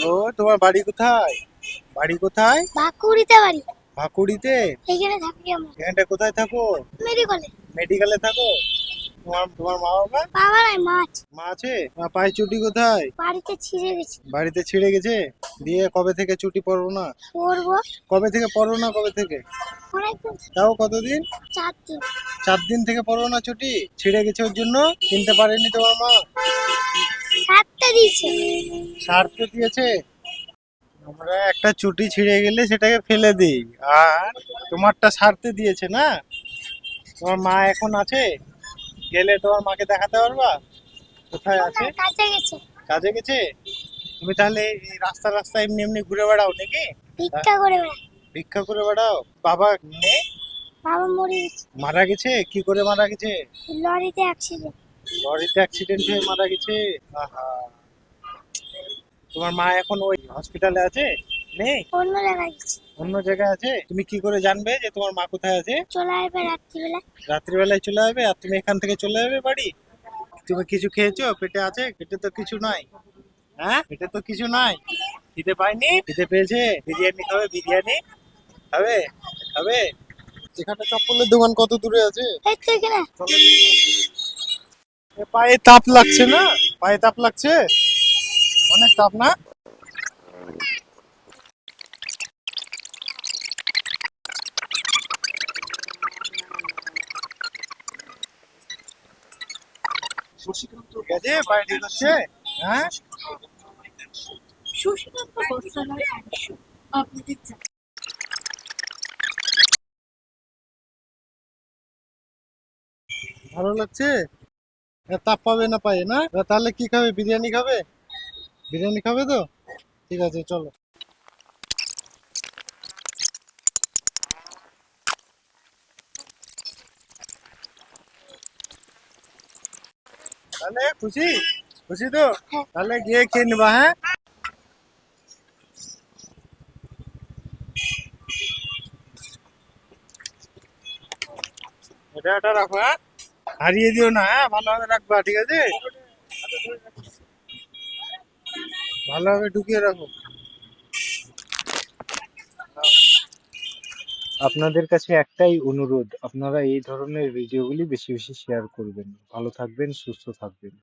ও, তোমার বাড়ি কোথায়? বাড়ি কোথায়? বাঁকুড়িতে বাড়ি। ভাকুড়িতে? এইখানে থাকি আমরা। এখানটা কোথায় থাকো? মেডিকেলে। মেডিকেলে থাকো? তোমার মা বাবা? বাবা নাই, মাছ। মা আছে? তোমার পায়ে চুটি কোথায়? বাড়িতে ছিঁড়ে গেছে। বাড়িতে ছিঁড়ে গেছে? দিয়ে কবে থেকে চুটি পরো না? পড়বো। কবে থেকে পরো না, কবে থেকে? অনেকদিন। তাও কতদিন? 4 দিন। 4 দিন থেকে পরো না চুটি? ছিঁড়ে গেছে ওর জন্য? কিনতে পারেনি তোমার মা? সারতে দিয়েছে। সারতে দিয়েছে? আমরা একটা চুটি ছিঁড়ে গেলে সেটাকে ফেলে দিই, আর তোমারটা সারতে দিয়েছে না? তোমার মা এখন আছে? গেলে তোমার মাকে দেখাতে পারবা? কোথায় আছে? কাছে গেছে। কাজে গেছে? তুমি তাহলে এই রাস্তা রাস্তায় এমনি এমনি ঘুরে বেড়াও নাকি? ভিক্ষা করে বেড়ায়। ভিক্ষা করে বেড়াও? বাবা নেই? বাবা মরে গেছে। মারা গেছে? কি করে মারা গেছে? লরিতে অ্যাক্সিডেন্ট। লরিতে অ্যাক্সিডেন্ট হয়ে মারা গেছে? আহা। তোমার মা এখন ওই হসপিটালে আছে? নেই? অন্য জায়গায় গেছে। অন্য জায়গায় আছে? তুমি কি করে জানবে যে তোমার মা কোথায় আছে? চলে আসবে রাত্রিবেলা। রাত্রিবেলায় চলে আসবে আর তুমি এখান থেকে চলে যাবে বাড়ি? তুমি কিছু খেয়েছো? পেটে আছে? পেটে তো কিছু নাই। হ্যাঁ, পেটে তো কিছু নাই। খিদে পায়নি? খিদে পেয়েছে? বিরিয়ানি খাবে? বিরিয়ানি খাবে? খাবে? এখানে চপ্পলের দোকান কত দূরে আছে? এই তো এখানে। চলো দেখি। পায়ে তাপ লাগছে না? পায়ে তাপ লাগছে? অনেক তাপ না? গেছে পায়ে ঠিক হচ্ছে? হ্যাঁ, শশীকান্ত বস্ত্রালয় আপনাদের ভালো লাগছে? তাপ পাবে না পায়ে না? তাহলে কি খাবে? বিরিয়ানি খাবে? বিরিয়ানি খাবে তো? ঠিক আছে, চলো। তাহলে খুশি? খুশি তো? হ্যাঁ। তাহলে গিয়ে খেয়ে নেবা, হ্যাঁ? এটা রাখো, হ্যাঁ? হারিয়ে দিও না, হ্যাঁ? ভালোভাবে রাখবা, ঠিক আছে? ভালোভাবে ঢুকিয়ে রাখো। আপনাদের কাছে একটাই অনুরোধ, আপনারা এই ধরনের ভিডিওগুলি বেশি বেশি শেয়ার করবেন। ভালো থাকবেন, সুস্থ থাকবেন।